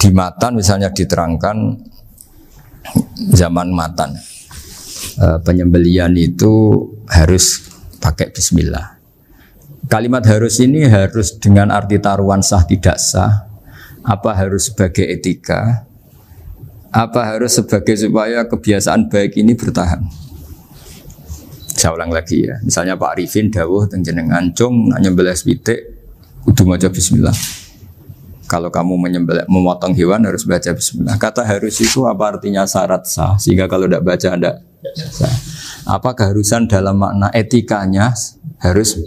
Di Matan misalnya diterangkan zaman Matan penyembelian itu harus pakai bismillah. Kalimat harus ini harus dengan arti taruhan sah tidak sah, apa harus sebagai etika, apa harus sebagai supaya kebiasaan baik ini bertahan. Saya ulang lagi ya, misalnya Pak Arifin dawuh teng jenengan cung nak nyembelih pitik kudu maca bismillah. Kalau kamu memotong hewan harus baca bismillah. Kata harus itu apa artinya syarat sah, sehingga kalau tidak baca tidak sah. Apa keharusan dalam makna etikanya harus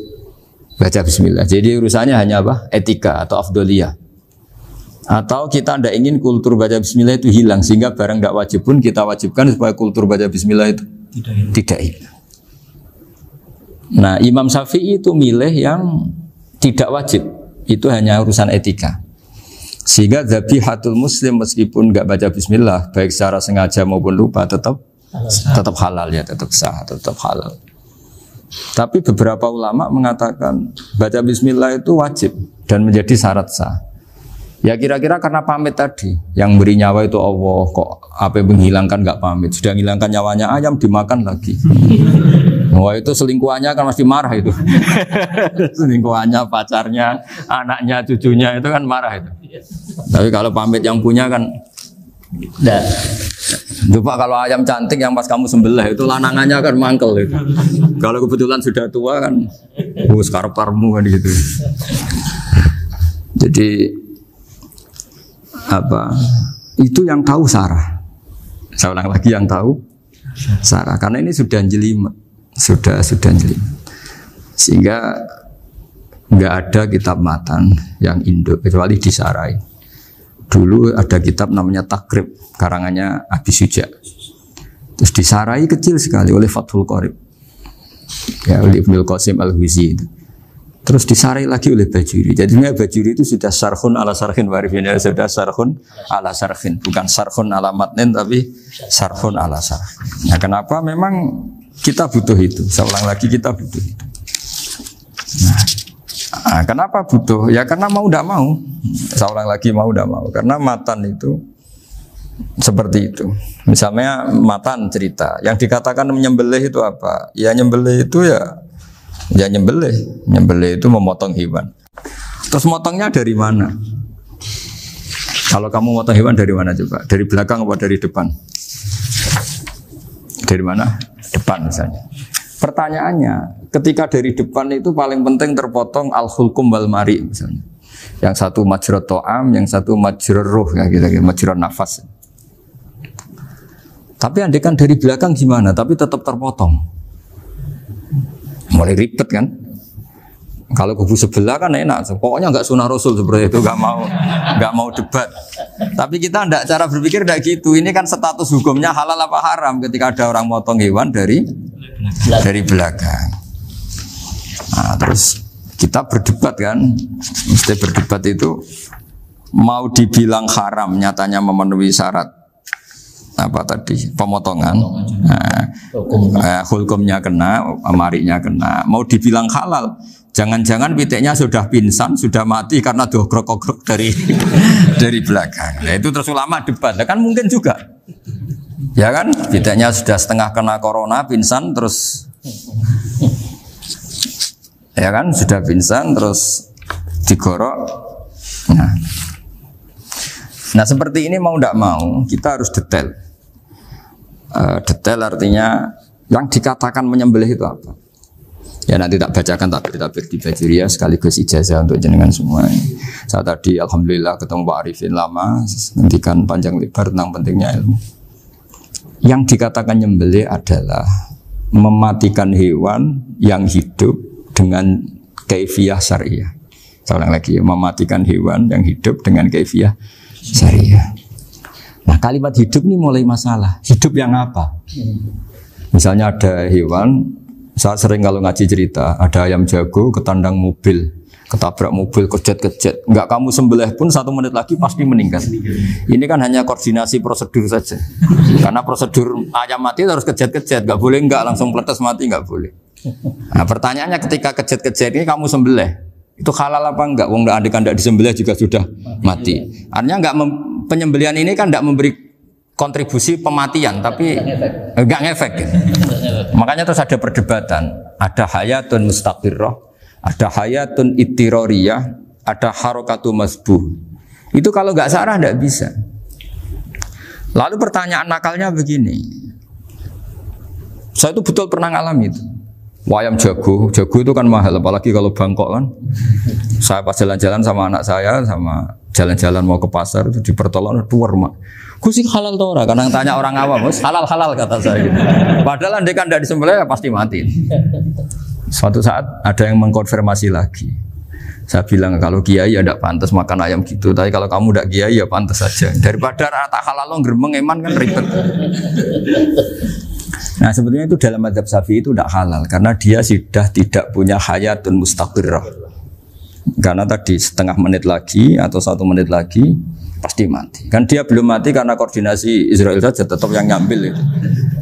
baca bismillah. Jadi urusannya hanya apa? Etika atau afdoliyah. Atau kita tidak ingin kultur baca bismillah itu hilang, sehingga barang tidak wajib pun kita wajibkan supaya kultur baca bismillah itu tidak hilang. Nah, Imam Syafi'i itu milih yang tidak wajib, itu hanya urusan etika. Sehingga zabihatul muslim meskipun nggak baca bismillah, baik secara sengaja maupun lupa tetap halal ya, tetap sah, tetap halal. Tapi beberapa ulama mengatakan baca bismillah itu wajib dan menjadi syarat sah. Ya kira-kira karena pamit tadi, yang beri nyawa itu Allah, kok apa yang menghilangkan nggak pamit, sudah menghilangkan nyawanya ayam dimakan lagi. Wah itu selingkuhannya kan pasti marah itu. Selingkuhannya, pacarnya, anaknya, cucunya itu kan marah itu. Tapi kalau pamit yang punya kan enggak. Coba kalau ayam cantik yang pas kamu sembelih itu lanangannya kan mangkel itu. Kalau kebetulan sudah tua kan karep-karepmu kan gitu. Jadi apa? Itu yang tahu Sarah. Saya ulang lagi, yang tahu Sarah, karena ini sudah jelimet. Sudah jeli, sehingga nggak ada kitab matan yang Indo kecuali disarai. Dulu ada kitab namanya Takrib, karangannya Abi Suja, terus disarai kecil sekali oleh Fathul Qorib, ya oleh Ibnul Qasim Al-Huzi, terus disarai lagi oleh Bajuri. Jadinya Bajuri itu sudah sarhun ala sarhin warifin, ya sudah sarhun ala sarhin, bukan sarhun ala matnin tapi sarhun ala sarhin. Nah kenapa memang kita butuh itu? Saya ulang lagi, kita butuh itu. Nah, kenapa butuh? Ya karena mau tidak mau. Saya ulang lagi, mau tidak mau. Karena matan itu seperti itu. Misalnya matan cerita, yang dikatakan menyembelih itu apa? Ya nyembelih itu ya nyembelih. Nyembelih itu memotong hewan. Terus motongnya dari mana? Kalau kamu motong hewan dari mana coba? Dari belakang atau dari depan? Dari mana? Depan misalnya. Pertanyaannya, ketika dari depan itu paling penting terpotong al-hulkum wal mari misalnya. Yang satu majrur to'am, yang satu majrur ruh ya gitu, majrur nafas. Tapi andekan dari belakang gimana? Tapi tetap terpotong. Mulai ribet kan? Kalau kubu sebelah kan enak, pokoknya nggak sunah Rasul seperti itu, nggak mau debat. Tapi kita tidak, cara berpikir tidak gitu. Ini kan status hukumnya halal apa haram ketika ada orang motong hewan dari belakang. Nah, terus kita berdebat kan, mesti berdebat itu mau dibilang haram, nyatanya memenuhi syarat apa tadi pemotongan. Hukumnya kena, amarinya kena. Mau dibilang halal. Jangan-jangan pitiknya sudah pingsan, sudah mati karena dogrok-ogrok dari belakang. Nah, itu terus ulama debat. Nah, kan mungkin juga. Ya kan? Pitiknya sudah setengah kena corona, pingsan terus. Ya kan? Sudah pingsan terus digorok. Nah, seperti ini mau tidak mau, kita harus detail. Detail artinya yang dikatakan menyembelih itu apa? Ya nanti tak bacakan tabir-tabir di Bajuriyah sekaligus ijazah untuk jenengan semua. Saya tadi alhamdulillah ketemu Pak Arifin lama, ngendikan panjang lebar tentang pentingnya ilmu. Yang dikatakan nyembelih adalah mematikan hewan yang hidup dengan kaifiyah syariah. Saya ulang lagi, mematikan hewan yang hidup dengan kaifiyah syariah. Nah kalimat hidup ini mulai masalah. Hidup yang apa? Misalnya ada hewan. Saya sering kalau ngaji cerita, ada ayam jago ketandang mobil, ketabrak mobil, kejet-kejet. Enggak kamu sembelih pun 1 menit lagi pasti meninggal. Ini kan hanya koordinasi prosedur saja. Karena prosedur ayam mati harus kejet-kejet, enggak boleh enggak langsung peletes mati, enggak boleh. Nah pertanyaannya ketika kejet-kejet ini kamu sembelih, itu halal apa enggak? Wong andekan enggak disembelih juga sudah mati. Artinya enggak penyembelihan ini kan tidak memberi kontribusi pematian, tapi enggak ngefek. Gitu. Makanya terus ada perdebatan. Ada hayatun mustaqirrah, ada hayatun ittiroriyah, ada harokatu masbuh. Itu kalau nggak sarah tidak bisa. Lalu pertanyaan nakalnya begini. Saya itu betul pernah ngalami itu. Wayam jago itu kan mahal, apalagi kalau Bangkok kan. Saya pas jalan-jalan sama anak saya, sama jalan-jalan mau ke pasar itu di pertolongan dua rumah. Gue sih halal tuh orang, kadang tanya orang awam, halal kata saya. Gitu. Padahal andai kan tidak disembelih ya pasti mati. Suatu saat ada yang mengkonfirmasi lagi. Saya bilang kalau kiai ya tidak pantas makan ayam gitu, tapi kalau kamu tidak kiai ya pantas saja. Daripada rata halal lo geremeng eman kan ribet. Nah sebetulnya itu dalam mazhab Syafi'i itu tidak halal karena dia sudah tidak punya hayatun mustaqirrah. Karena tadi setengah menit lagi atau 1 menit lagi pasti mati. Kan dia belum mati karena koordinasi Israel saja tetap yang ngambil itu.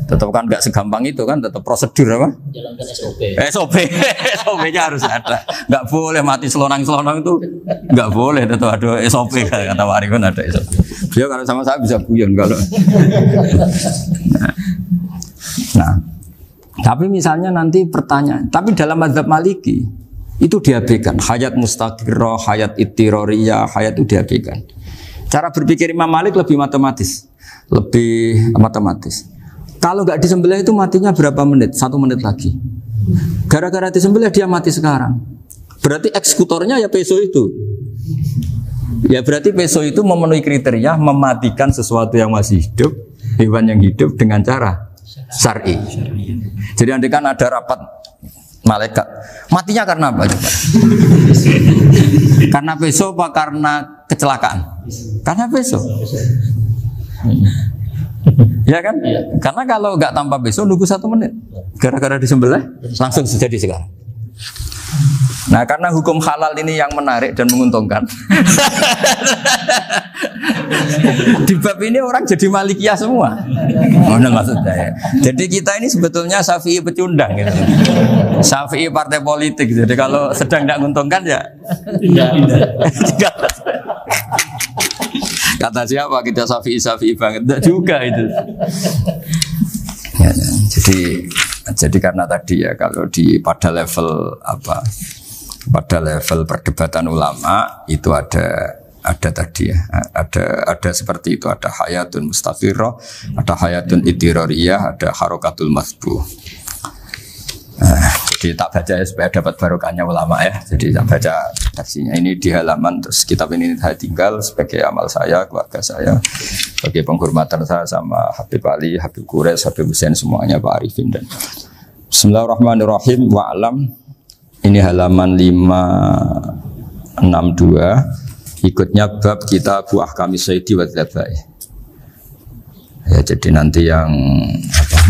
Tetap kan nggak segampang itu kan, tetap prosedur apa? Jalankan SOP-nya harus ada. Nggak boleh mati selonang-selonang itu nggak boleh. Tetap ada SOP kata Warikun ada SOP. Dia kalau sama saya bisa guyon kalau. Nah, tapi misalnya nanti pertanyaan, tapi dalam mazhab Maliki itu diabaikan, hayat mustaqirrah, hayat ittiroriyah, hayat itu diabaikan. Cara berpikir Imam Malik lebih matematis. Kalau nggak disembelih itu matinya berapa menit? 1 menit lagi. Gara-gara disembelih dia mati sekarang. Berarti eksekutornya ya peso itu. Ya berarti peso itu memenuhi kriteria mematikan sesuatu yang masih hidup, hewan yang hidup dengan cara syar'i. Jadi andai kan ada rapat malaikat, matinya karena apa coba? Karena peso apa karena kecelakaan? Karena peso. Ya kan? Karena kalau nggak tanpa peso nunggu 1 menit, gara-gara disembelih langsung jadi sekarang. Nah karena hukum halal ini yang menarik dan menguntungkan. Di bab ini orang jadi Malikiyah semua. Mana maksudnya ya? Jadi kita ini sebetulnya Syafi'i pecundang gitu. Syafi'i partai politik. Jadi kalau sedang tidak menguntungkan ya kata siapa kita Syafi'i banget? Tidak juga itu. Ya, jadi karena tadi ya kalau pada level perdebatan ulama itu ada tadi ya, ada seperti itu, ada hayatun mustaqirrah, ada hayatun ittiroriyah, ada harokatul masbuh. Jadi tak baca ya supaya dapat barokahnya ulama ya. Jadi tak baca redaksinya ini di halaman, terus kitab ini saya tinggal sebagai amal saya, keluarga saya, sebagai penghormatan saya sama Habib Ali, Habib Qures, Habib Hussein semuanya, Pak Arifin dan Bismillahirrahmanirrahim. Wa'alam, ini halaman 562, ikutnya bab kitab Ahkami Sayyidi wa Dzabai. Ya, jadi nanti yang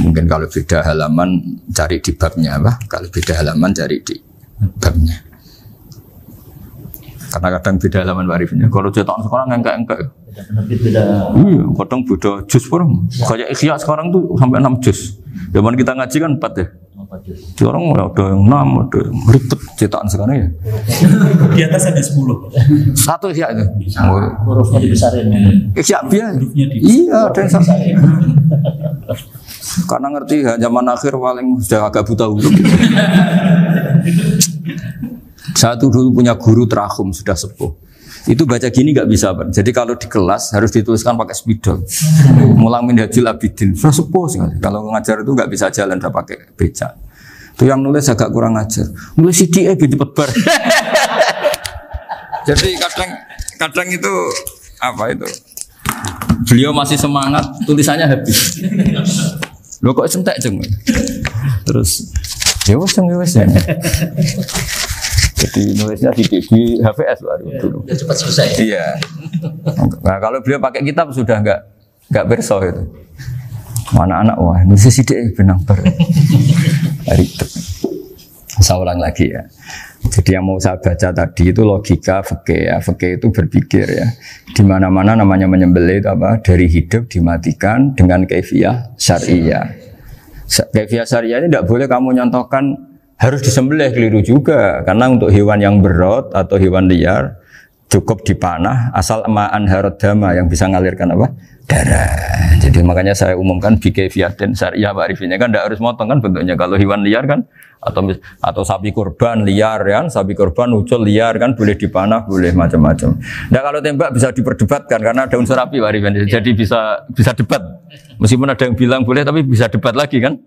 mungkin kalau beda halaman cari di babnya kalau beda halaman cari di babnya. Karena kadang beda halaman warifinnya. Kalau cetak sekarang enggak. Beda. Iya, kadang beda juz sekarang. Kayak Ikhya sekarang tuh sampai 6 juz. Zaman kita ngaji kan 4 ya. Sekarang ada yang 6, ada yang ribet cetakan sekarang ya. Di atas ada 10. Satu Ikhya itu. Hurufnya dibesarin. Ikhya biar. Iya, ada yang sama. Karena ngerti zaman akhir paling sudah agak buta huruf. Saya tuh dulu punya guru terakhum sudah sepuh. Itu baca gini nggak bisa, Pak. Jadi kalau di kelas harus dituliskan pakai spidol. Mulang Minhajul Abidin, sudah sepuh sekali. Kalau ngajar itu nggak bisa jalan, udah pakai beca. Itu yang nulis agak kurang ajar. Nulis CDE cepet bar. Jadi kadang itu itu. Beliau masih semangat, tulisannya habis. Lo kok sentek jeng? Terus ya wes ya. Jadi nulisnya di HVS baru dulu. Udah cepat selesai. Iya. Nah kalau beliau pakai kitab sudah nggak berso itu. Anak-anak wah nulis sidik benang bar. Ribet. Saya ulang lagi ya. Jadi yang mau saya baca tadi itu logika fikih ya. Fikih itu berpikir ya. Di mana-mana namanya menyembelih itu dari hidup dimatikan dengan kaifiyah syariah. Kaifiyah syariah ini tidak boleh kamu nyontohkan harus disembelih, keliru juga. Karena untuk hewan yang berat atau hewan liar cukup dipanah asal ma'an harodama yang bisa ngalirkan apa? Darah. Jadi makanya saya umumkan bikaifiyatin syariah Pak Arifin kan tidak harus motong kan bentuknya. Kalau hewan liar kan atau sapi kurban liar kan, sapi kurban ucul liar kan boleh dipanah, boleh macam-macam. Nah kalau tembak bisa diperdebatkan karena ada unsur api Pak Arifin. Jadi bisa debat. Meskipun ada yang bilang boleh tapi bisa debat lagi kan?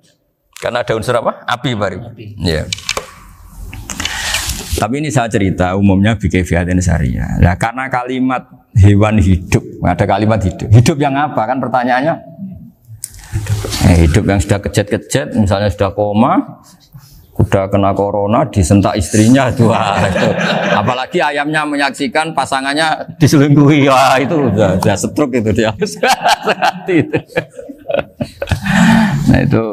Karena ada unsur apa? Api Pak Arifin. Iya. Tapi ini saya cerita umumnya bikaifiyatin syariah. Nah karena kalimat hewan hidup, ada kalimat hidup. Hidup yang apa kan pertanyaannya? Hidup yang sudah kejet-kejet, misalnya sudah koma, sudah kena corona, disentak istrinya, itu. Apalagi ayamnya menyaksikan pasangannya diselingkuhi, wah itu sudah stroke itu dia. Nah itu.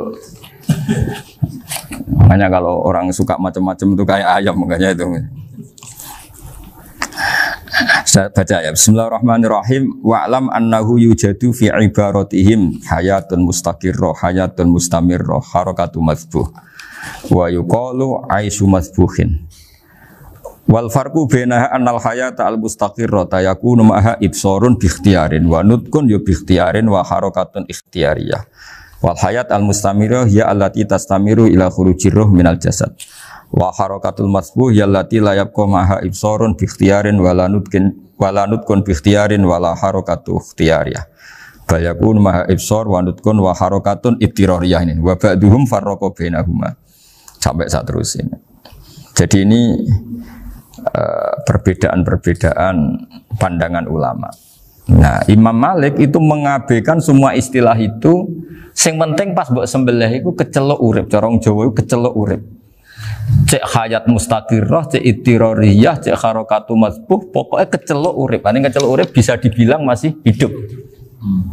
Makanya kalau orang suka macam-macam itu kayak ayam makanya itu. Saya baca ya. Bismillahirrahmanirrahim. Wa'lam annahu yujadu fi ibaratihim hayatun mustaqirrah, hayatun mustamirrah, harakatu madhbuh. Wa yuqalu aisyu madhbuhin. Wal farqu bainaha annal hayata al mustaqirrah yakunu ma'ha ibsarun bi ikhtiyarin wa nutqun yu bi ikhtiyarin wa harakatun ikhtiyariyah. Wal hayat al mustamirah ya allati tastamiru ila khurujir ruh minal jasad. Wa harakatul masbuh ya allati la yabqa maha ibsarun bi ikhtiyarin wala nutqun bi ikhtiyarin wala harakatu ikhtiyariyah. Bal yakun maha ibsar wa nutqun wa harakatun ibtirariyah ini. Wa ba'duhum farraqa bainahuma. Sampai saat terus ini. Jadi ini perbedaan-perbedaan pandangan ulama. Nah, Imam Malik itu mengabaikan semua istilah itu. Sing penting pas mbok sembelih iku kecelok urip, cara wong Jawa iku kecelok urip. Cek hayat mustaqirrah, cek ittirariyah, cek harakatu masbuh, pokoknya kecelok urip. Ane kecelok urip bisa dibilang masih hidup.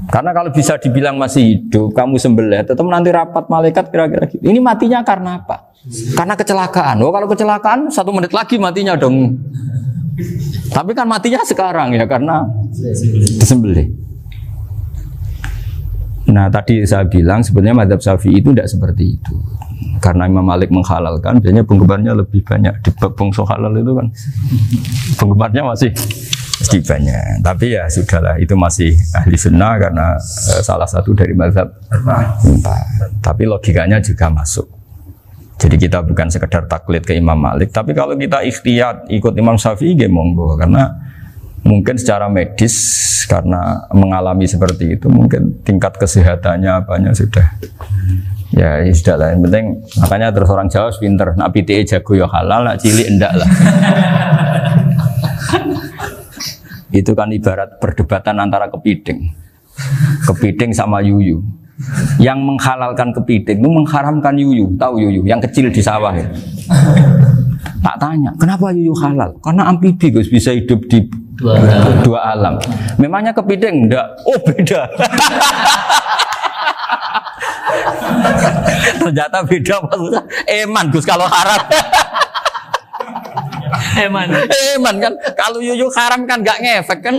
Karena kalau bisa dibilang masih hidup, kamu sembelih tetap nanti rapat malaikat kira-kira gitu. Ini matinya karena apa? Karena kecelakaan. Oh, kalau kecelakaan 1 menit lagi matinya dong. Tapi kan matinya sekarang ya karena disembelih. Nah tadi saya bilang sebenarnya mazhab Syafi'i itu tidak seperti itu. Karena Imam Malik menghalalkan, biasanya penggemarnya lebih banyak. Di bab bongso halal itu kan penggemarnya masih banyak. Tapi ya sudahlah, itu masih ahli sunnah karena salah satu dari mazhab 4. Tapi logikanya juga masuk. Jadi kita bukan sekedar taklid ke Imam Malik, tapi kalau kita ikhtiyat ikut Imam Syafi'i ya monggo, karena mungkin secara medis karena mengalami seperti itu mungkin tingkat kesehatannya apanya sudah ya sudah lah, yang penting makanya terus orang Jawa pinter nak PTE jago ya halal, nak cilik enggak lah. Itu kan ibarat perdebatan antara kepiting sama yuyu. Yang menghalalkan kepiting itu mengharamkan yuyu. Tahu yuyu yang kecil di sawah ya? Tak tanya, kenapa yuyu halal? Karena amfibi Gus, bisa hidup di dua alam. Memangnya kepiting enggak? Oh beda. Ternyata beda maksudnya. Eman Gus kalau haram. Eman kan, kalau yuyu haram kan nggak ngefek kan,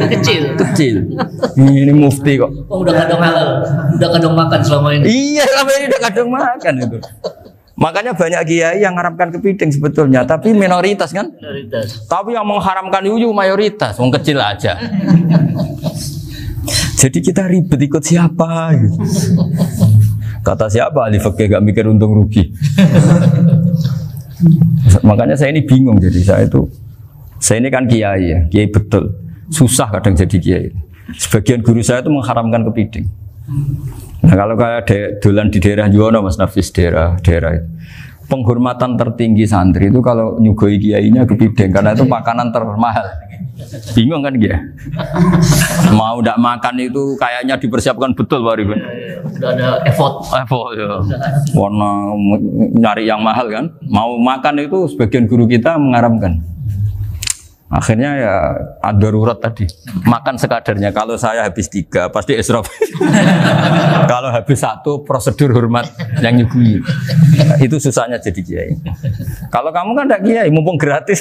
kecil. Ini mufti kok. Oh, udah kadang halal, udah kadang makan selama ini. Iya, selama ini udah kadang makan itu. Makanya banyak kiai yang mengharamkan kepiting sebetulnya, tapi minoritas kan. Tapi yang mengharamkan yuyu mayoritas, wong kecil aja. Jadi kita ribet ikut siapa? Gitu. Kata siapa ahli fikih gak mikir untung rugi. Makanya saya ini bingung, jadi saya ini kan kiai ya, kiai betul, susah kadang jadi kiai. Sebagian guru saya itu mengharamkan kepiting. Nah kalau kayak dolan di daerah Juwono Mas Nafis daerah itu, penghormatan tertinggi santri itu kalau nyugoi kiainya kepiting karena itu makanan termahal. Bingung kan dia? Mau tidak makan itu kayaknya dipersiapkan betul Pak Rifan. Sudah ada effort ya. Warna nyari yang mahal kan. Mau makan itu sebagian guru kita mengharamkan. Akhirnya ya ad-darurat tadi. Makan sekadarnya. Kalau saya habis 3 pasti israf. Kalau habis 1 prosedur hormat yang nyugui. Itu susahnya jadi kiai. Kalau kamu kan tidak kiai, mumpung gratis.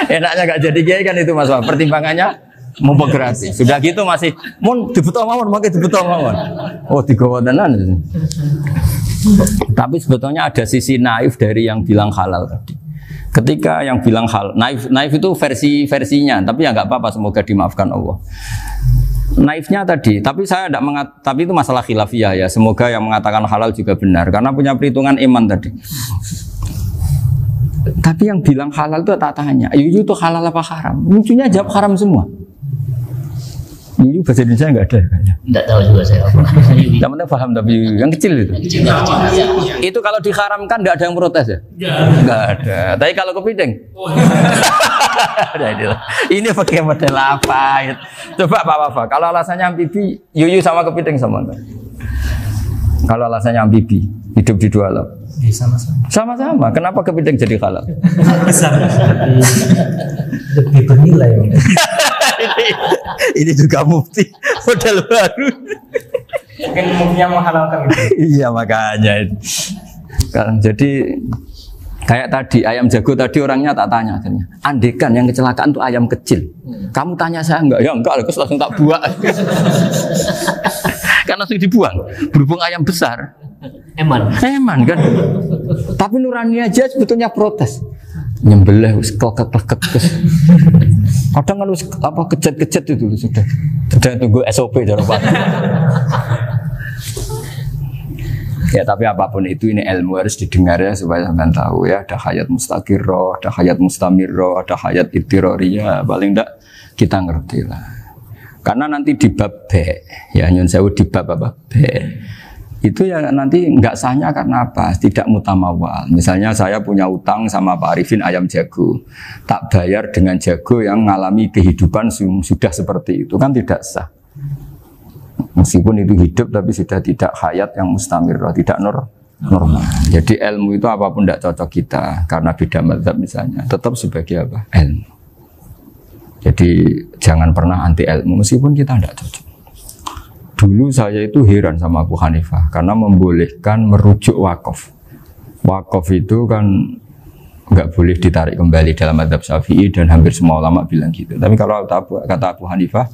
Enaknya gak jadi kiai kan itu Mas. Pertimbangannya mumpung gratis. Sudah gitu masih mun dibutuh mawon, makai dibutuh mawon. Oh, digawa tenan. Tapi sebetulnya ada sisi naif dari yang bilang halal tadi. Ketika yang bilang hal naif itu versinya, tapi ya nggak apa-apa, semoga dimaafkan Allah. Naifnya tadi, tapi saya tidak tapi itu masalah khilafiyah ya. Semoga yang mengatakan halal juga benar, karena punya perhitungan iman tadi. Tapi yang bilang halal itu tak tanya, Yuyu itu halal apa haram? Lucunya jawab haram semua. Yuyu bahasa Indonesia nggak ada kayaknya. Tidak tahu juga saya apa. Yang penting paham, tapi yang kecil itu. Itu kalau diharamkan nggak ada yang protes ya? Nggak ada. Tapi kalau kepiting? Ini pakai model apa? Coba Pak. Kalau alasannya amfibi, Yuyu sama kepiting sama enggak? Kalau alasannya amfibi, hidup di dua alam. Sama-sama. Sama-sama. Kenapa kepiting jadi halal? Lebih bernilai. Ini juga mufti model baru. Mungkin muftinya menghalalkan itu. Iya makanya. Kan jadi kayak tadi ayam jago tadi orangnya tak tanya akhirnya. Andekan yang kecelakaan itu ayam kecil. Kamu tanya saya enggak? Ya enggak, aku langsung tak buang. Kan langsung dibuang. Berhubung ayam besar. Eman kan. Tapi nurani aja sebetulnya protes. Nyembelih klek-klek. Kadang kan apa kejet-kejet itu sudah tunggu SOP cara Pak. Ya tapi apapun itu ini ilmu harus didengar ya supaya sampean tahu ya, ada hayat mustaqirroh, ada hayat mustamirroh, ada hayat ittiroriyah, paling enggak kita ngerti lah. Karena nanti di bab B ya nyun sewu di bab apa B itu ya nanti nggak sahnya karena apa? Tidak mutamawal. Misalnya saya punya utang sama Pak Arifin ayam jago, tak bayar dengan jago yang mengalami kehidupan sudah seperti itu, kan tidak sah. Meskipun itu hidup tapi sudah tidak hayat yang mustamirah, tidak normal. Jadi ilmu itu apapun tidak cocok kita karena beda mazhab misalnya, tetap sebagai apa? Ilmu. Jadi jangan pernah anti ilmu meskipun kita tidak cocok. Dulu saya itu heran sama Abu Hanifah karena membolehkan merujuk wakaf. Wakaf itu kan nggak boleh ditarik kembali dalam mazhab Syafi'i dan hampir semua ulama bilang gitu. Tapi kalau kata Abu Hanifah,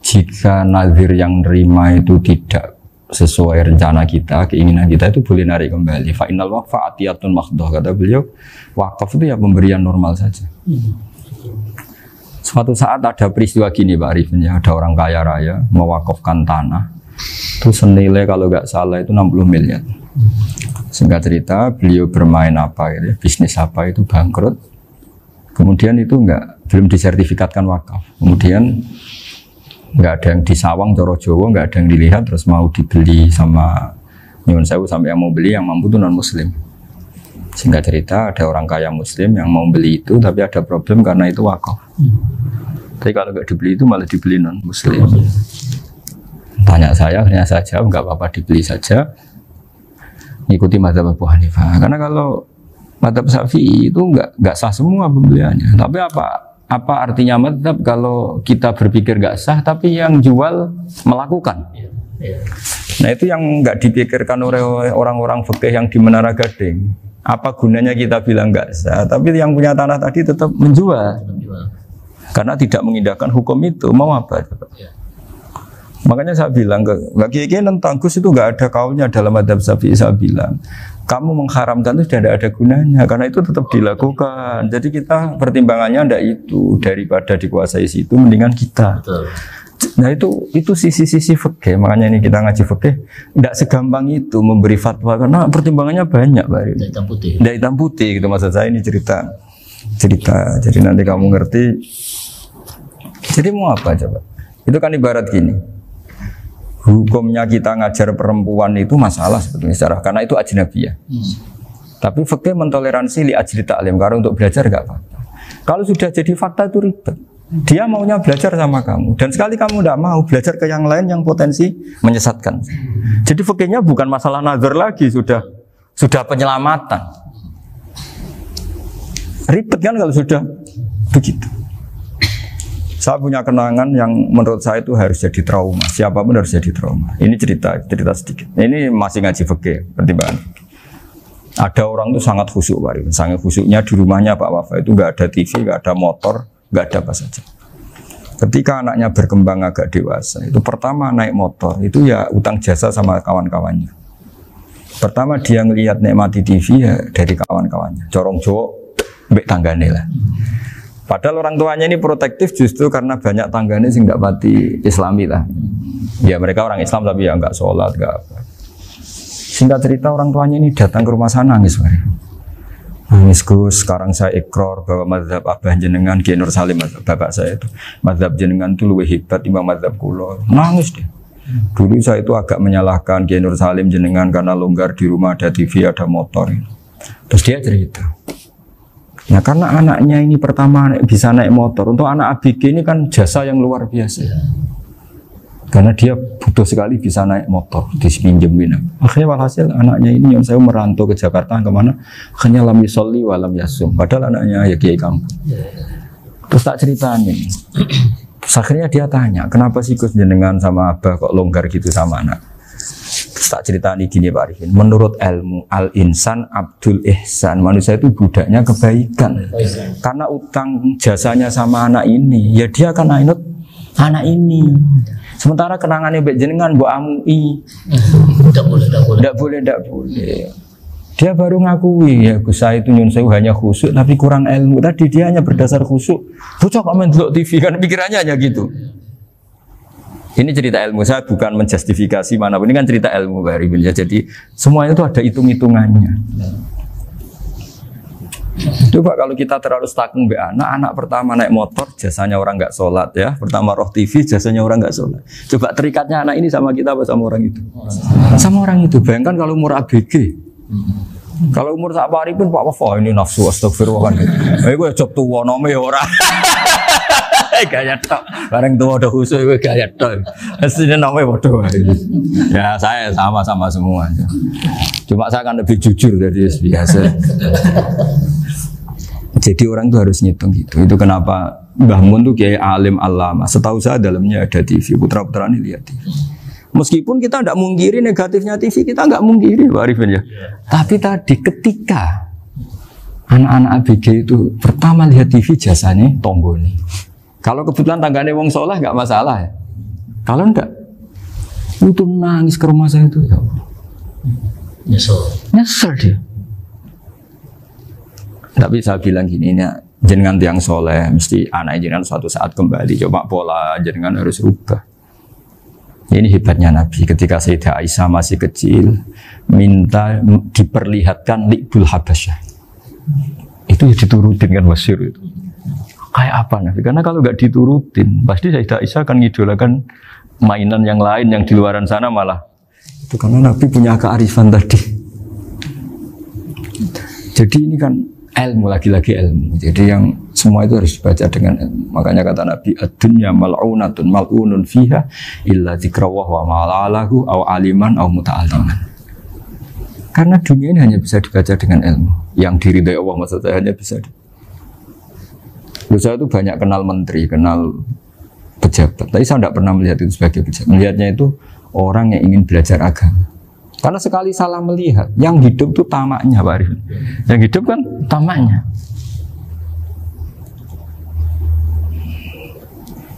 jika nazir yang nerima itu tidak sesuai rencana kita, keinginan kita, itu boleh narik kembali. Fa innal waqfa atiyatun makhdoh, kata beliau. Wakaf itu ya pemberian normal saja. Suatu saat ada peristiwa gini Pak Arifin ya, ada orang kaya raya mewakafkan tanah itu senilai kalau nggak salah itu 60 miliar. Singkat cerita beliau bermain apa gitu, bisnis apa itu bangkrut. Kemudian itu belum disertifikatkan wakaf. Kemudian nggak ada yang disawang coro Jawa, nggak ada yang dilihat, terus mau dibeli sama nyuwun sewu sampai yang mau beli yang mampu itu non muslim. Singkat cerita ada orang kaya muslim yang mau beli itu tapi ada problem karena itu wakaf. Tapi kalau nggak dibeli itu malah dibeli non muslim. Tanya saya, akhirnya saya jawab nggak apa-apa dibeli saja. Ikuti mazhab Abu Hanifah. Karena kalau mazhab Syafi'i itu nggak sah semua pembeliannya. Tapi apa artinya mazhab kalau kita berpikir nggak sah tapi yang jual melakukan? Nah itu yang nggak dipikirkan oleh orang-orang fikih yang di Menara Gading. Apa gunanya kita bilang nggak sah, tapi yang punya tanah tadi tetap menjual. Karena tidak mengindahkan hukum itu, mau apa? Makanya saya bilang ke Kiai tentang Gus itu nggak ada kaulnya dalam adab Syafi'i. Saya bilang kamu mengharamkan itu tidak ada gunanya karena itu tetap dilakukan. Jadi kita pertimbangannya ndak itu, daripada dikuasai situ mendingan kita. Betul. Nah itu sisi-sisi fikih. Makanya ini kita ngaji fikih tidak segampang itu memberi fatwa karena pertimbangannya banyak Pak. Tidak hitam putih gitu maksud saya, ini cerita. Jadi nanti kamu ngerti. Jadi mau apa coba? Itu kan ibarat gini. Hukumnya kita ngajar perempuan itu masalah sebetulnya secara karena itu ajnabiyah. Tapi fikih mentoleransi li ajli ta'lim karena untuk belajar enggak apa-apa. Kalau sudah jadi fakta itu ribet. Dia maunya belajar sama kamu dan sekali kamu tidak mau belajar ke yang lain yang potensi menyesatkan. Jadi fikihnya bukan masalah nazar lagi, sudah penyelamatan. Ribet kan kalau sudah begitu. Saya punya kenangan yang menurut saya itu harus jadi trauma. Siapapun harus jadi trauma. Ini cerita sedikit. Ini masih ngaji fikih pertimbangan. Ada orang itu sangat khusyuk Pak. Sangat khusyuknya di rumahnya Pak Wafa itu nggak ada TV, nggak ada motor, nggak ada apa saja. Ketika anaknya berkembang agak dewasa, itu pertama naik motor, itu ya utang jasa sama kawan-kawannya. Pertama dia ngelihat nikmati TV ya dari kawan-kawannya. Corong Jawa mbek tanggane lah. Padahal orang tuanya ini protektif justru karena banyak tanggane sing nggak pati Islami lah. Ya mereka orang Islam tapi ya nggak sholat, nggak apa. Singkat cerita orang tuanya ini datang ke rumah sana nangis, nangis Gus. Sekarang saya ikrar bahwa mazhab abah jenengan Kiai Nur Salim, bapak saya itu mazhab jenengan itu lebih hebat timbang mazhab kula. Nangis deh. Dulu saya itu agak menyalahkan Kiai Nur Salim jenengan karena longgar di rumah ada TV ada motor. Terus dia cerita. Nah karena anaknya ini pertama bisa naik motor, untuk anak ABG ini kan jasa yang luar biasa. Karena dia butuh sekali bisa naik motor, dipinjemin. Akhirnya walhasil anaknya ini yang saya merantau ke Jakarta kemana, akhirnya lam yusolli wa lam yasum. Padahal anaknya ya kiai kampung. Terus tak ceritain. Terus akhirnya dia tanya, kenapa sih Gus jenengan sama abah kok longgar gitu sama anak? Terus tak ceritain gini Pak Arifin. Menurut ilmu al-insan abdul ihsan, manusia itu budaknya kebaikan. Karena utang jasanya sama anak ini, ya dia akan ainut anak ini. Sementara kenangannya mbek jenengan mbok amui. Tidak boleh. Dia baru ngakui ya Gus saya itu nyun sewu hanya khusyuk tapi kurang ilmu. Tadi dia hanya berdasar khusyuk. Bocah kok main delok TV kan pikirannya hanya gitu. Ini cerita ilmu, saya bukan menjustifikasi manapun, ini kan cerita ilmu Pak Arifin ya. Jadi semuanya itu ada hitung-hitungannya. Coba kalau kita terlalu stakung be anak pertama naik motor jasanya orang nggak sholat ya, pertama roh TV jasanya orang nggak sholat. Coba terikatnya anak ini sama kita apa sama orang itu? Sama orang itu. Bayangkan kalau umur ABG, kalau umur sak pari pun Pak Wafa ini nafsu astagfirullah kan. Gue job tua nome orang. Gaya tok, bareng tua udah khusus gue gaya tok. Aslinya namanya bodoh. Ya saya sama semua. Cuma saya akan lebih jujur dari biasa. Jadi orang itu harus ngitung gitu. Itu kenapa Mbah Mun tuh kayak alim alama. Setahu saya dalamnya ada TV. Putra-putra ini lihat TV. Meskipun kita tidak mungkiri negatifnya TV, kita nggak mungkiri Pak Arifin ya. Tapi tadi ketika anak-anak ABG itu pertama lihat TV jasanya tombol nih. Kalau kebetulan tanggane wong soleh nggak masalah ya. Kalau enggak, itu nangis ke rumah saya itu ya. Nyesel dia. Tapi saya bilang gini, ini jenengan tiang soleh, mesti anak jenengan suatu saat kembali. Coba pola jenengan harus rubah. Ini hebatnya Nabi. Ketika Sayyidah Aisyah masih kecil, minta diperlihatkan Li'bul Habasyah. Itu diturutin kan masyhur itu. Kayak apa Nabi? Karena kalau nggak diturutin, pasti Sayyidah Aisyah akan ngidolakan mainan yang lain yang di luaran sana malah. Itu karena Nabi punya kearifan tadi. Jadi ini kan ilmu, lagi-lagi ilmu. Jadi yang semua itu harus dibaca dengan ilmu. Makanya kata Nabi, ad-dunya mal'unatun mal'unun fiha illa dzikrawah wa ma'alahu aw aliman aw muta'aliman. Karena dunia ini hanya bisa dibaca dengan ilmu. Yang diridai Allah maksud saya hanya bisa saya itu banyak kenal menteri, kenal pejabat. Tapi saya tidak pernah melihat itu sebagai pejabat. Melihatnya itu orang yang ingin belajar agama. Karena sekali salah melihat, yang hidup itu tamaknya Pak Arifin. Yang hidup kan tamaknya.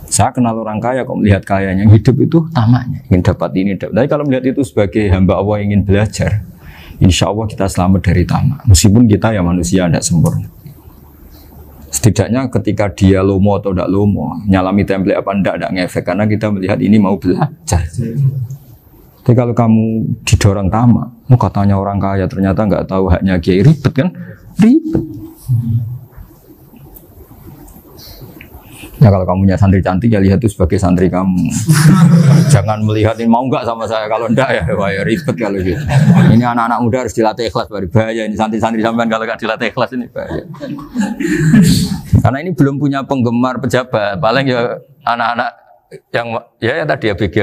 Saya kenal orang kaya kok melihat kayanya. Yang hidup itu tamaknya, ingin dapat ini. Tapi kalau melihat itu sebagai hamba Allah yang ingin belajar, insya Allah kita selamat dari tamak. Meskipun kita ya manusia tidak sempurna. Setidaknya ketika dia lomo atau tidak lomo, nyalami template apa tidak ngefek karena kita melihat ini mau belajar. Tapi kalau kamu didorong tamak, katanya orang kaya ternyata nggak tahu haknya kiai, ribet kan? Ribet. Ya kalau kamu punya santri cantik ya lihat itu sebagai santri kamu. Jangan melihat ini mau nggak sama saya, kalau enggak ya wah ya ribet kalau gitu. Ini anak-anak muda harus dilatih ikhlas, baru bahaya ini santri-santri sampean kalau nggak dilatih ikhlas ini bahaya. Karena ini belum punya penggemar pejabat, paling ya anak-anak yang ya tadi ABG.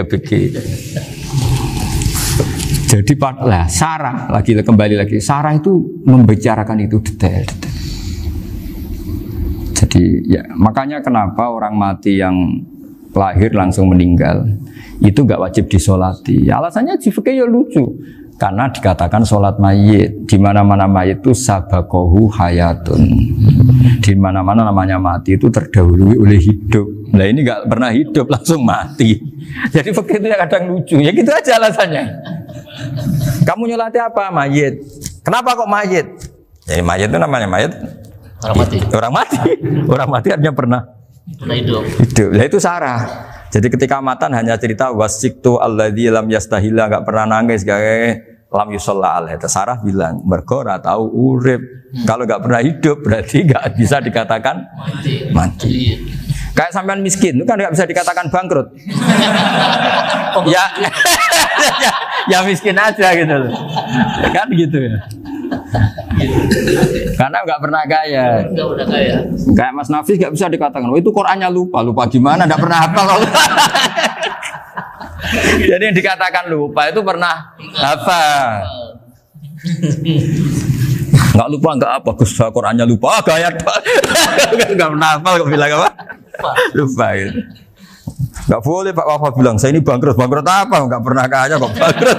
Jadi lah Sarah kembali lagi Sarah itu membicarakan itu detail. Jadi ya makanya kenapa orang mati yang lahir langsung meninggal itu nggak wajib disolati. Ya, alasannya fikih ya lucu. Karena dikatakan sholat mayit di mana-mana mayit itu sabakohu hayatun. Di mana-mana namanya mati itu terdahului oleh hidup. Nah ini nggak pernah hidup langsung mati. Jadi fikih itu kadang lucu. Ya gitu aja alasannya. Kamu nyolati apa? Mayit. Kenapa kok mayit? Jadi mayit itu namanya mayit Orang mati. Orang mati. Orang mati artinya pernah hidup. hidup. Nah itu sarah. Jadi ketika matan hanya cerita wasiktu alladzi lam yastahila, enggak pernah nangis, kayak lam yusalla alaih. Sarah bilang mergo ora tau urip. Kalau enggak pernah hidup berarti enggak bisa dikatakan mati. Kayak sampean miskin itu kan enggak bisa dikatakan bangkrut. Ya ya miskin aja gitu loh. Kan gitu ya. Karena nggak pernah kaya. Nggak pernah kaya. Kayak Mas Nafis nggak bisa dikatakan, oh itu Qurannya lupa gimana? Nggak pernah hafal. Jadi yang dikatakan lupa itu pernah hafal. Nggak lupa nggak apa, Gus Qurannya lupa, gaya nggak pernah hafal, kok bilang apa? Lupa gitu. Nggak boleh Pak Wafa bilang saya ini bangkrut apa? Nggak pernah kaya kok bangkrut.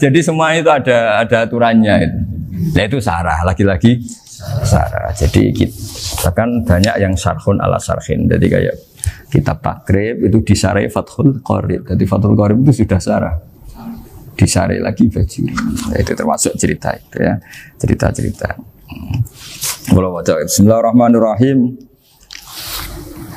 Jadi semua itu ada aturannya itu. Nah itu sarah, lagi-lagi sarah. Jadi kita kan banyak yang syarhun ala syarhin. Jadi kayak kitab takrib itu disarai Fathul Qorib. Jadi Fathul Qorib itu sudah sarah. Disarai lagi Bajuri. Nah, itu termasuk cerita itu ya. Cerita-cerita. Bismillahirrahmanirrahim.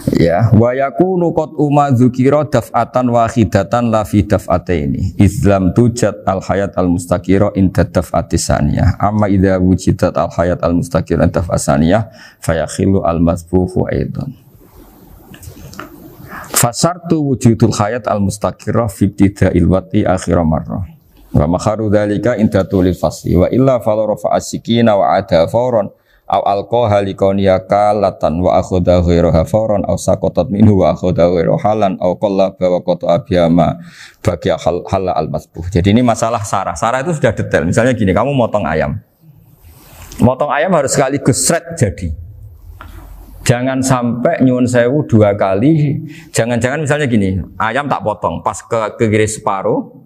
Ya, wa yakunu qad dzukira daf'atan wahidatan la fi daf'ataini. Islam tujad al hayat al mustaqira inda daf'ati saniyah. Amma idza wujidat al hayat al mustaqira inda daf'ati saniyah fayakhilu al masbuhu aidan. Fasartu wujudul hayat al mustaqira fi ibtida'il wati akhir marrah. Wa makharu dzalika inda tulil fasli wa illa fala rafa'a sikina wa ada fawran aw alqaha liqaniyaka latan wa akhadha ghairaha fawran aw saqatat minhu wa akhadha ghairu halan aw qallaba wa qata abiyama bagi hal al masbuh. Jadi ini masalah sarah. Sarah itu sudah detail. Misalnya gini, kamu motong ayam. Motong ayam harus sekaligus shred jadi. Jangan sampai nyuwun sewu 2 kali. Jangan-jangan misalnya gini, ayam tak potong pas ke kiri separuh.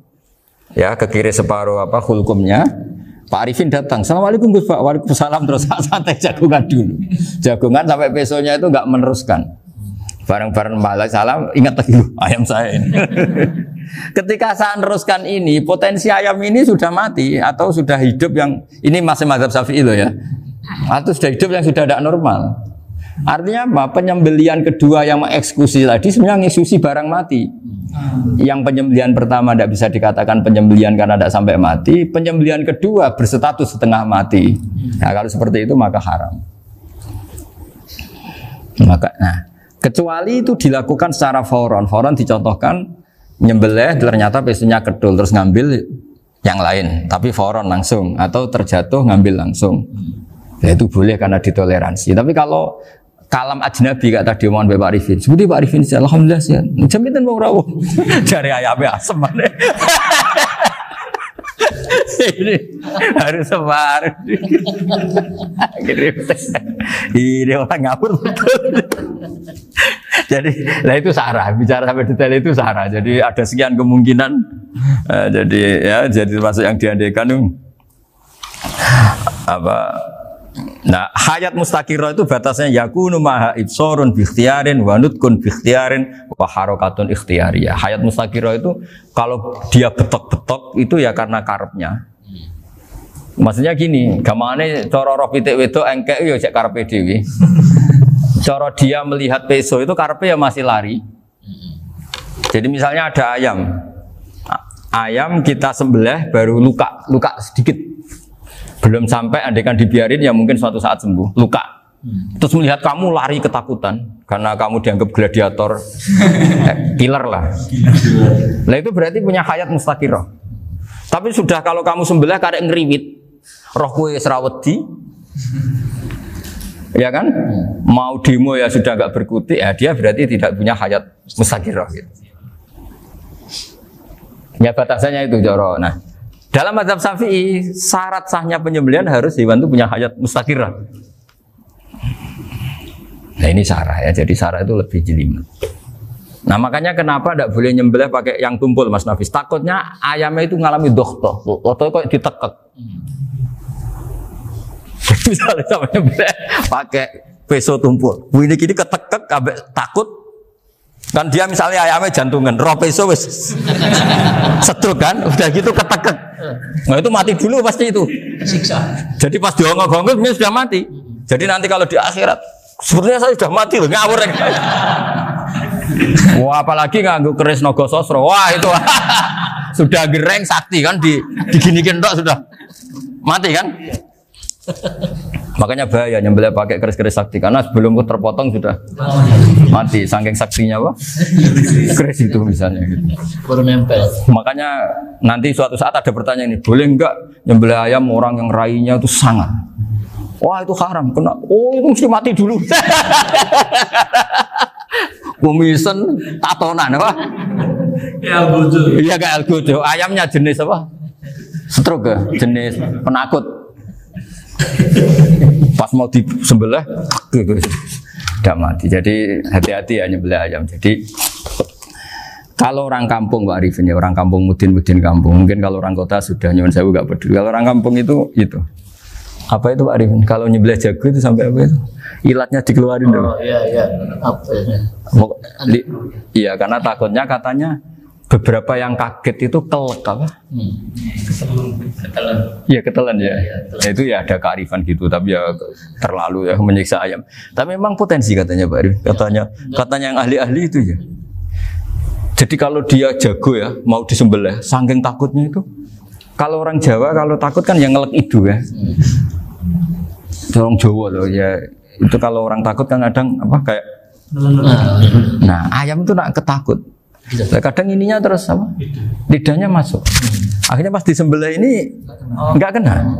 Ya, ke kiri separuh apa hulkumnya. Pak Arifin datang, Assalamualaikum Gus Pak, waalaikumsalam, terus santai jagungan dulu. Jagungan sampai besoknya itu enggak meneruskan. Bareng-bareng balik salam, ingat lagi ayam saya ini. Ketika saya meneruskan ini, potensi ayam ini sudah mati atau sudah hidup yang ini masih mazhab Syafi'i loh ya. Atau sudah hidup yang sudah tidak normal. Artinya apa? Penyembelian kedua yang mengeksekusi tadi sebenarnya mengeksekusi barang mati. Yang penyembelian pertama tidak bisa dikatakan penyembelian karena tidak sampai mati. Penyembelian kedua berstatus setengah mati. Nah, kalau seperti itu maka haram. Nah, kecuali itu dilakukan secara fauron. Fauron dicontohkan nyembelih ternyata pesunya kedul terus ngambil yang lain, tapi fauron langsung atau terjatuh ngambil langsung. Ya, itu boleh karena ditoleransi. Tapi kalau kalam ajnabi kata tadi omongan Pak Arifin. Seperti Pak Arifin, alhamdulillah sih. Jaminan mau rawuh. Cari ayamnya asem mana? Ini harus sebar. Ini orang ngawur betul. Jadi, lah itu sarah. Bicara sampai detail itu sarah. Jadi ada sekian kemungkinan. Jadi ya, jadi termasuk yang diandaikan apa? Nah, hayat mustaqirah itu batasnya yakunu maha ibsorun bikhtiarin wa nutkun bikhtiarin wa harakatun ikhtiyariyah. Hayat mustaqirah itu kalau dia betok-betok itu ya karena karepnya. Maksudnya gini, gamane cara roh pitik wedok engkek ya cek karepe dhewe. Cara dia melihat peso itu karepe ya masih lari. Jadi misalnya ada ayam. Ayam kita sembelih baru luka sedikit. Belum sampai andaikan dibiarin ya mungkin suatu saat sembuh, luka. Terus melihat kamu lari ketakutan karena kamu dianggap gladiator, killer lah. Nah itu berarti punya hayat mustaqirah. Tapi sudah kalau kamu sembelih karek ngeriwit, roh kue serawedi, ya kan? Mau demo ya sudah nggak berkutik, ya dia berarti tidak punya hayat mustaqirah. Gitu. Ya batasannya itu Joro. Nah. Dalam mazhab Syafi'i, syarat sahnya penyembelihan harus hewan itu punya hayat mustaqirah. Nah ini sarah ya, jadi sarah itu lebih jelimet. Nah makanya kenapa tidak boleh nyembelih pakai yang tumpul Mas Nafis? Takutnya ayamnya itu ngalami dohtoh, atau kok ditekek. Misalnya sama nyembelih pakai peso tumpul, ini kini ketekek, takut. Kan dia misalnya ayamnya jantungan, roh peso wis setruk kan, udah gitu ketekek. Nah itu mati dulu pasti itu. Siksa. Jadi pas diongok-ongok dia sudah mati. Jadi nanti kalau di akhirat, sebetulnya saya sudah mati loh, ngawur. Wah, apalagi nganggo keris naga sasra. Wah, itu sudah gereng sakti kan diginikin tok sudah mati kan? Makanya bahaya nyembelih pakai keris-keris sakti karena sebelum terpotong sudah mati saking saktinya apa? Keris itu misalnya gitu. Baru nempel. Makanya nanti suatu saat ada pertanyaan ini, boleh enggak nyembelih ayam orang yang rainya itu sangat? Wah, itu haram. Kena. Oh, itu mesti mati dulu. Kumisen tatonan apa? Ya bodoh. Iya kayak algojo. Ayamnya jenis apa? Stroke ya? Jenis penakut. Pas mau disembelih, tidak mati. Jadi hati-hati ya nyembelih ayam. Jadi kalau orang kampung Pak Arifin ya, orang kampung mudin kampung. Mungkin kalau orang kota sudah nyuwun sewu nggak peduli. Kalau orang kampung itu apa itu Pak Arifin? Kalau nyembelih jago itu sampai apa itu? Ilatnya dikeluarin dulu. Oh iya. Apa ya? Iya, karena takutnya katanya beberapa yang kaget itu kelek apa? Ketelan. Iya ketelan ya. Ya. Itu ya ada kearifan gitu, tapi ya terlalu ya menyiksa ayam. Tapi memang potensi katanya Pak Arif. Katanya yang ahli-ahli itu ya. Jadi kalau dia jago ya, mau disembelih, saking takutnya itu. Kalau orang Jawa kalau takut kan yang ngelek idu ya. Orang Jawa loh ya. Itu kalau orang takut kan kadang apa kayak. Nah ayam itu nak ketakut. Kadang ininya terus apa? Lidahnya masuk. Akhirnya pas disembelih ini nggak kena.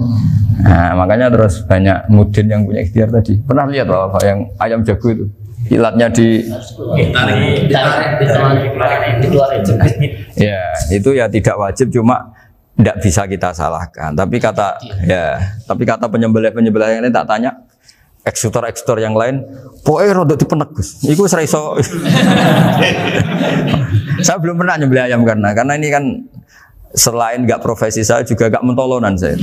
Nah, makanya terus banyak mudin yang punya ikhtiar tadi. Pernah lihat apa yang ayam jago itu? Ilatnya dikeluarin. Ya, itu ya tidak wajib, cuma tidak bisa kita salahkan. Tapi kata penyembelih yang ini tak tanya. Eksekutor yang lain, pokoknya rodok dipenegus. Iku seraiso. Saya belum pernah nyembelih ayam karena ini kan selain nggak profesi saya juga nggak mentolonan saya.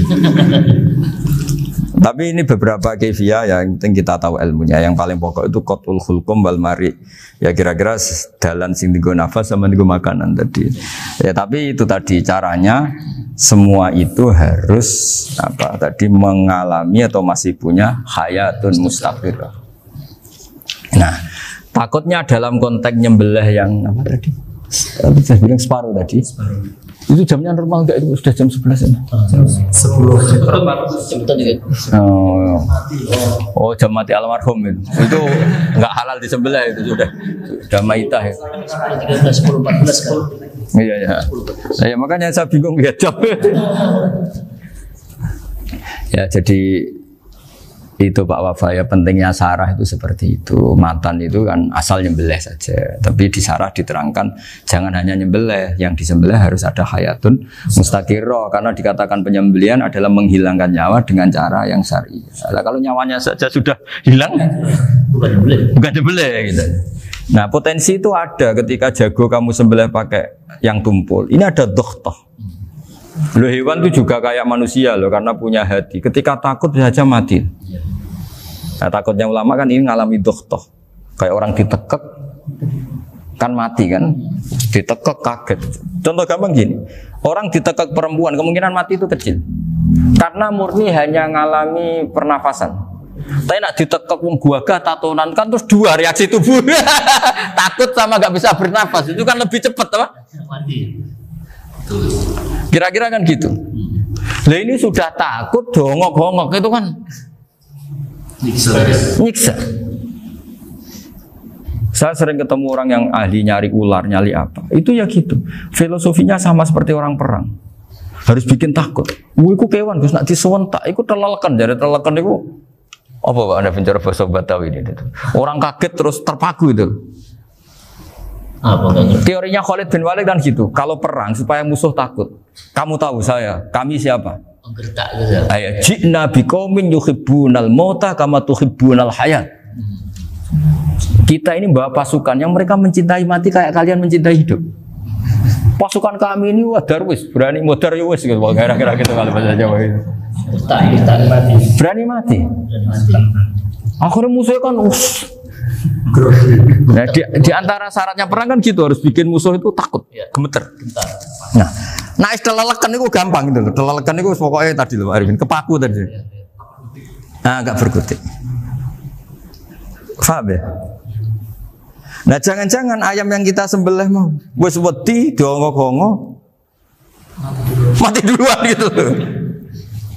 Tapi ini beberapa kefiah yang penting kita tahu ilmunya. Yang paling pokok itu qatul khulqum wal mari. Ya kira-kira dalan sing digo nafas sama digo makanan tadi. Ya tapi itu tadi caranya. Semua itu harus mengalami atau masih punya hayatun mustaqirah. Nah, takutnya dalam konteks nyembelih yang apa tadi? Saya bilang separuh tadi. Itu jamnya normal enggak, itu sudah jam 11 ya? Jam 10. Oh, jam mati almarhum itu. Itu enggak halal disembelih itu sudah maitah ya. 10:14 kan. Iya. Ya, makanya saya bingung ya jam. Ya, jadi itu Pak Wafa ya, pentingnya sarah itu seperti itu. Matan itu kan asal nyembelih saja, tapi di sarah diterangkan jangan hanya nyembelih, yang disembelih harus ada hayatun mustaqirah, karena dikatakan penyembelihan adalah menghilangkan nyawa dengan cara yang syar'i. Nah, kalau nyawanya saja sudah hilang, bukan nyembelih gitu. Nah, potensi itu ada ketika jago kamu sembelih pakai yang tumpul. Ini ada dokhtoh. Loh, hewan itu juga kayak manusia loh, karena punya hati. Ketika takut saja mati. Nah, takutnya ulama kan ini ngalami dokhtoh. Kayak orang ditekek kan mati kan, ditekek kaget. Contoh gampang gini, orang ditekek perempuan kemungkinan mati itu kecil, karena murni hanya ngalami pernafasan. Tapi nak ditekek wong gagah tatonan kan terus dua reaksi tubuh, takut sama nggak bisa bernafas, itu kan lebih cepat apa? Mati. Kira-kira kan gitu. Lah ini sudah takut dongok-dongok itu kan nyiksa. Saya sering ketemu orang yang ahli nyari ular, nyari apa. Itu ya gitu. Filosofinya sama seperti orang perang. Harus bikin takut. Iku kewan Gus nak disewentak, iku telelekan, jadi telelekan iku apa Pak Anda bicara bahasa Batawi ini? Orang kaget terus terpaku itu. Teorinya Khalid bin Walid kan gitu. Kalau perang supaya musuh takut. Kamu tahu kami siapa? Gertak gitu. Ayat ji'na biqaumin yuhibbunal mauta kama tuhibbunal hayat. Kita ini bawa pasukan yang mereka mencintai mati kayak kalian mencintai hidup. Pasukan kami ini wah darwis, berani modar ya wis gitu. Kira-kira gitu kalau bahasa Jawa itu. Gertak mati. Berani mati. Akhirnya musuhnya kan nah, di antara syaratnya perang kan gitu, harus bikin musuh itu takut, gemeter. Nah telelekan itu gampang gitu loh. Telelekan itu pokoknya tadi loh Arifin, kepaku tadi. Nah, agak berkutik. Paham ya? Nah jangan-jangan ayam yang kita sembelih mau wis wedi diongo-ongo mati duluan gitu.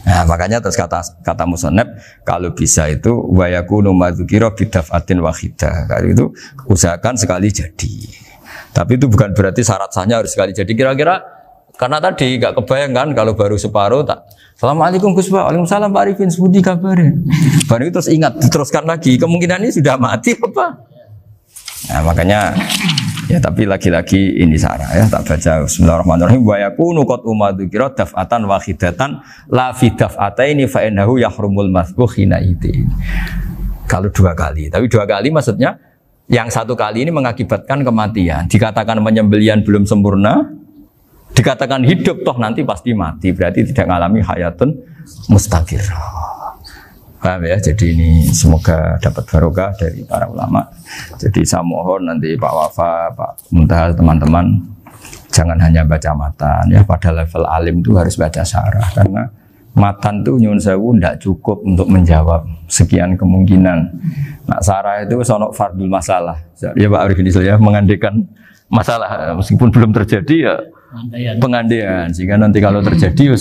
Nah makanya terus kata musannaf kalau bisa itu wa yakunu madzukira bidafatin wahidah. Kalau itu usahakan sekali jadi. Tapi itu bukan berarti syarat sahnya harus sekali jadi. Kira-kira karena tadi gak kebayang kan kalau baru separuh tak Assalamualaikum Gus Pak, waalaikumsalam Pak Arifin, sebuti kabarnya. Baru itu terus ingat, diteruskan lagi. Kemungkinan ini sudah mati apa? Nah makanya ya tapi lagi-lagi ini sarah ya tak baca Bismillahirrahmanirrahim wa yakunu qad umadzukira daf'atan wahidatan la fi daf'ataini fa innahu yahrumul masbuh hina itu. Kalau 2 kali, tapi 2 kali maksudnya yang 1 kali ini mengakibatkan kematian. Dikatakan penyembelian belum sempurna, dikatakan hidup toh nanti pasti mati, berarti tidak mengalami hayatun mustaqirrah. Paham ya? Jadi ini semoga dapat barokah dari para ulama. Jadi saya mohon nanti Pak Wafa, Pak Muntaha, teman-teman jangan hanya baca matan ya. Pada level alim itu harus baca syarah karena matan itu nyuwun sewu tidak cukup untuk menjawab sekian kemungkinan. Nah syarah itu sono fardul masalah. Ya Pak Arifin ya mengandekan masalah meskipun belum terjadi ya pengandaian sehingga nanti kalau terjadi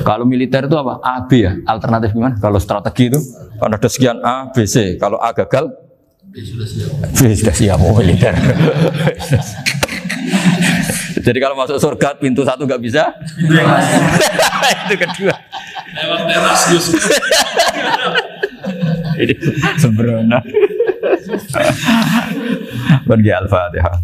kalau militer itu apa? A, B ya? Alternatif gimana? Kalau strategi itu kalau ada sekian A, B, C. Kalau A gagal B sudah siap mau militer. Jadi kalau masuk surga pintu 1 nggak bisa itu kedua lewat teras Gus. ini sembrono. Pergi Al-Fatihah.